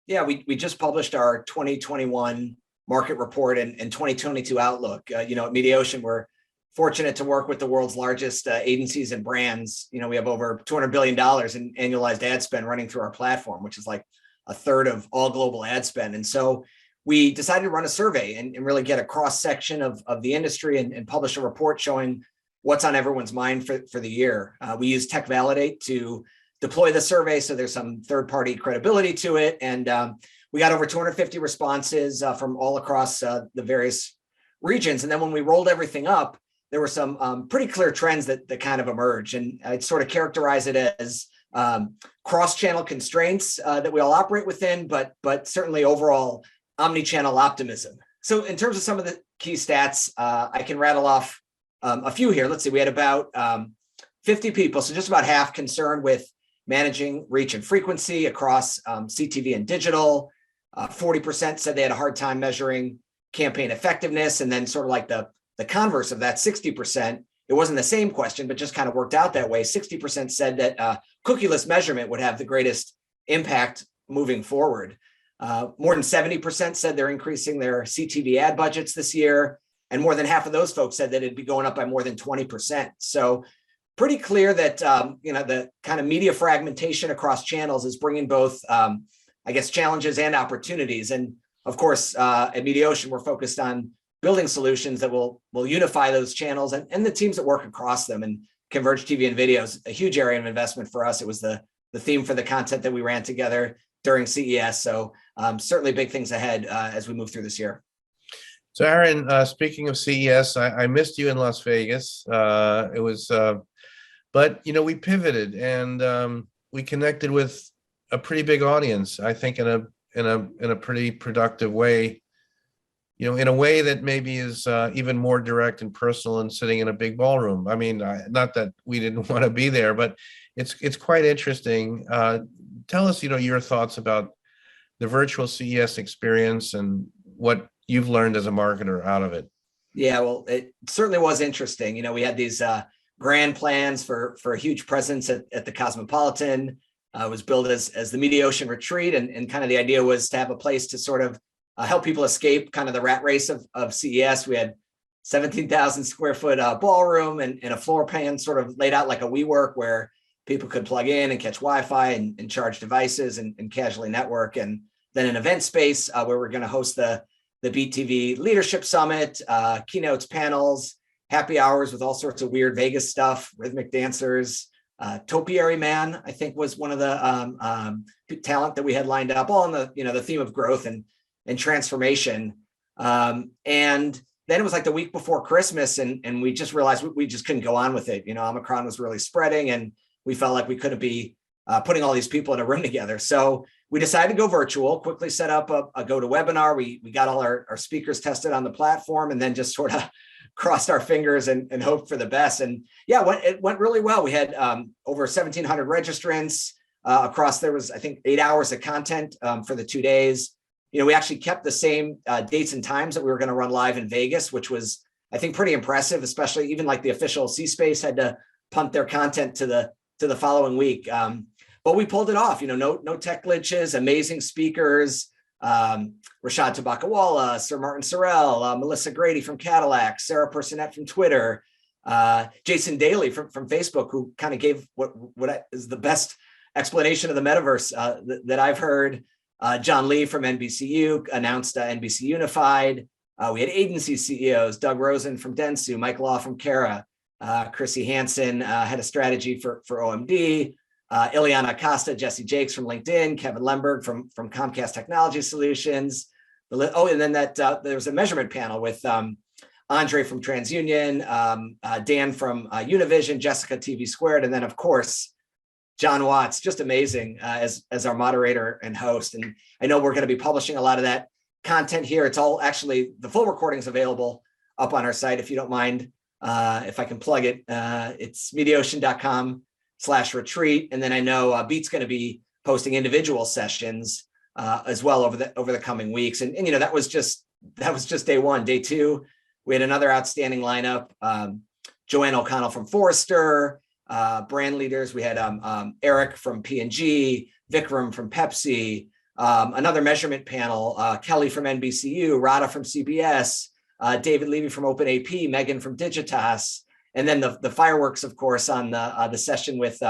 Yeah, we just published our 2021 market report and 2022 outlook. At MediaOcean, we're fortunate to work with the world's largest agencies and brands. We have over $200 billion in annualized ad spend running through our platform, which is like a third of all global ad spend. And so we decided to run a survey and really get a cross section of the industry and publish a report showing what's on everyone's mind for the year. We use TechValidate to deploy the survey, so there's some third-party credibility to it. And we got over 250 responses from all across the various regions. And then when we rolled everything up, there were some pretty clear trends that kind of emerged. And I'd sort of characterize it as cross-channel constraints that we all operate within, but certainly overall omnichannel optimism. So in terms of some of the key stats, I can rattle off a few here. Let's see, we had about 50 people, so just about half concerned with managing reach and frequency across CTV and digital. 40% said they had a hard time measuring campaign effectiveness. And then sort of like the converse of that, 60%, it wasn't the same question, but just kind of worked out that way. 60% said that cookieless measurement would have the greatest impact moving forward. More than 70% said they're increasing their CTV ad budgets this year. And more than half of those folks said that it'd be going up by more than 20%. So pretty clear that, the kind of media fragmentation across channels is bringing both, challenges and opportunities. And of course, at MediaOcean, we're focused on building solutions that will unify those channels and the teams that work across them. And converged TV and video is a huge area of investment for us. It was the theme for the content that we ran together during CES. So certainly big things ahead as we move through this year. So Aaron, speaking of CES, I missed you in Las Vegas. It was, but we pivoted and we connected with a pretty big audience. I think in a pretty productive way. In a way that maybe is even more direct and personal than sitting in a big ballroom. I mean, not that we didn't want to be there, but it's quite interesting. Tell us, your thoughts about the virtual CES experience and what you've learned as a marketer out of it. Yeah, well, it certainly was interesting. We had these grand plans for a huge presence at the Cosmopolitan. It was billed as the MediaOcean retreat, and kind of the idea was to have a place to sort of help people escape kind of the rat race of CES. We had 17,000 square foot ballroom and a floor plan sort of laid out like a WeWork where people could plug in and catch Wi-Fi and charge devices and casually network. And then an event space where we're going to host the BTV Leadership Summit, keynotes, panels, happy hours with all sorts of weird Vegas stuff, rhythmic dancers. Topiary Man, I think, was one of the talent that we had lined up, all on the theme of growth and transformation. And then it was like the week before Christmas, and we just realized we just couldn't go on with it. Omicron was really spreading, and we felt like we couldn't be putting all these people in a room together. So we decided to go virtual, quickly set up a GoToWebinar. We got all our speakers tested on the platform, and then just sort of crossed our fingers and hoped for the best. And yeah, it went really well. We had over 1,700 registrants across. There was, I think, 8 hours of content for the 2 days. We actually kept the same dates and times that we were going to run live in Vegas, which was, I think, pretty impressive, especially even like the official C-Space had to punt their content to the following week. But we pulled it off, no tech glitches, amazing speakers, Rashad Tabakawala, Sir Martin Sorrell, Melissa Grady from Cadillac, Sarah Personette from Twitter, Jason Daly from Facebook, who kind of gave what is the best explanation of the metaverse that I've heard. John Lee from NBCU announced NBC Unified. We had agency CEOs, Doug Rosen from Dentsu, Mike Law from Kara, Chrissy Hansen, head of strategy for OMD, Ileana Acosta, Jesse Jakes from LinkedIn, Kevin Lemberg from Comcast Technology Solutions. And then there was a measurement panel with Andre from TransUnion, Dan from Univision, Jessica TV Squared, and then of course John Watts, just amazing as our moderator and host. And I know we're going to be publishing a lot of that content here. It's all actually, the full recording's available up on our site if you don't mind. If I can plug it, it's MediaOcean.com/retreat. And then I know Beat's going to be posting individual sessions as well over the coming weeks. And that was just day one. Day two, we had another outstanding lineup. Joanne O'Connell from Forrester, brand leaders. We had Eric from P&G, Vikram from Pepsi, another measurement panel, Kelly from NBCU, Rada from CBS, David Levy from OpenAP, Megan from Digitas, and then the fireworks, of course, on the session with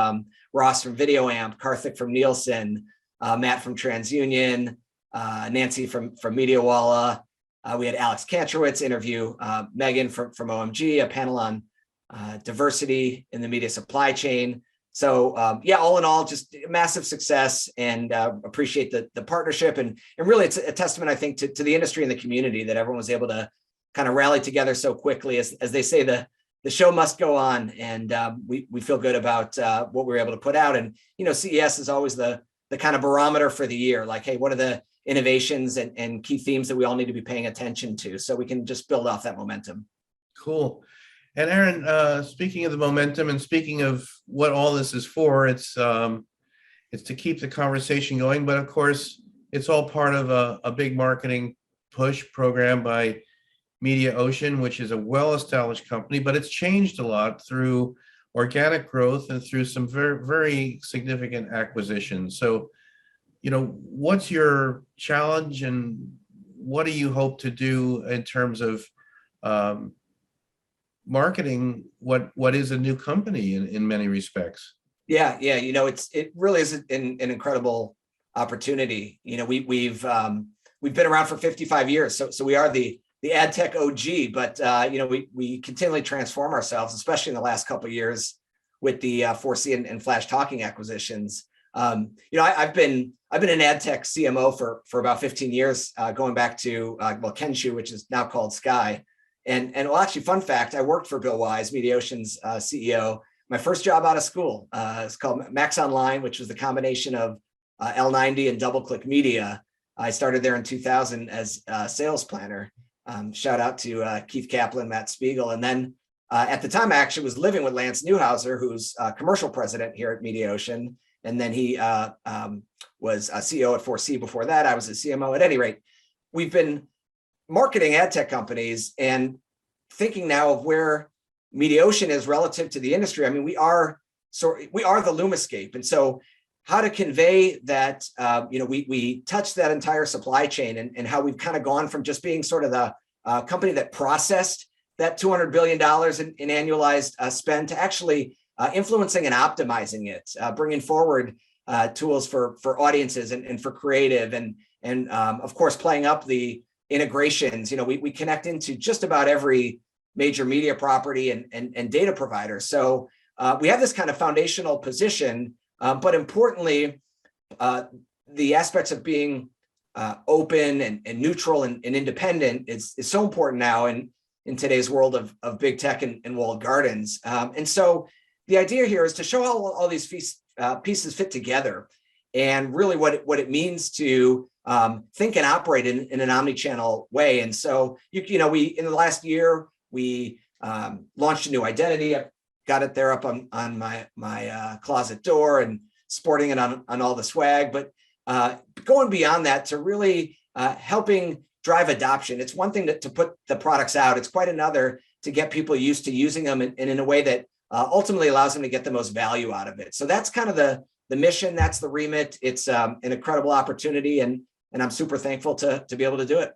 Ross from VideoAmp, Karthik from Nielsen, Matt from TransUnion, Nancy from MediaWalla. We had Alex Kantrowitz interview Megan from OMG, a panel on diversity in the media supply chain. So yeah, all in all, just massive success, and appreciate the partnership. And really, it's a testament, I think, to the industry and the community that everyone was able to kind of rally together so quickly. As they say, the show must go on, and we feel good about what we were able to put out. And CES is always the kind of barometer for the year. Like, hey, what are the innovations and key themes that we all need to be paying attention to, so we can just build off that momentum. Cool. And Aaron, speaking of the momentum and speaking of what all this is for, it's to keep the conversation going. But of course, it's all part of a big marketing push program by MediaOcean, which is a well-established company, but it's changed a lot through organic growth and through some very, very significant acquisitions. So, what's your challenge, and what do you hope to do in terms of marketing what is a new company in many respects? Yeah. It really is an incredible opportunity. We've been around for 55 years, so we are the ad tech OG, but we continually transform ourselves, especially in the last couple of years with the 4C and Flash Talking acquisitions. I've been an ad tech CMO for about 15 years, going back to Kenshu, which is now called Sky. And well, actually, fun fact, I worked for Bill Wise, MediaOcean's CEO. My first job out of school, it's called Max Online, which was the combination of L90 and DoubleClick Media. I started there in 2000 as a sales planner. Shout out to Keith Kaplan, Matt Spiegel. And then at the time, I actually was living with Lance Newhouser, who's commercial president here at MediaOcean. And then he was a CEO at 4C. Before that, I was a CMO. At any rate, we've been marketing ad tech companies and thinking now of where MediaOcean is relative to the industry. I mean, we are the Lumascape. And so how to convey that, we touch that entire supply chain, and how we've kind of gone from just being sort of the company that processed that $200 billion in annualized spend to actually influencing and optimizing it, bringing forward tools for audiences and for creative, and of course, playing up the integrations. We connect into just about every major media property and data provider. So we have this kind of foundational position, but importantly, the aspects of being open and neutral and independent is so important now in today's world of big tech and walled gardens. And so the idea here is to show how all these pieces fit together, and really what it means to think and operate in an omnichannel way. And so we in the last year we launched a new identity. I've got it there up on my closet door and sporting it on all the swag. But going beyond that to really helping drive adoption. It's one thing to put the products out. It's quite another to get people used to using them and in a way that ultimately allows them to get the most value out of it. So that's kind of the mission. That's the remit. It's an incredible opportunity, and I'm super thankful to be able to do it.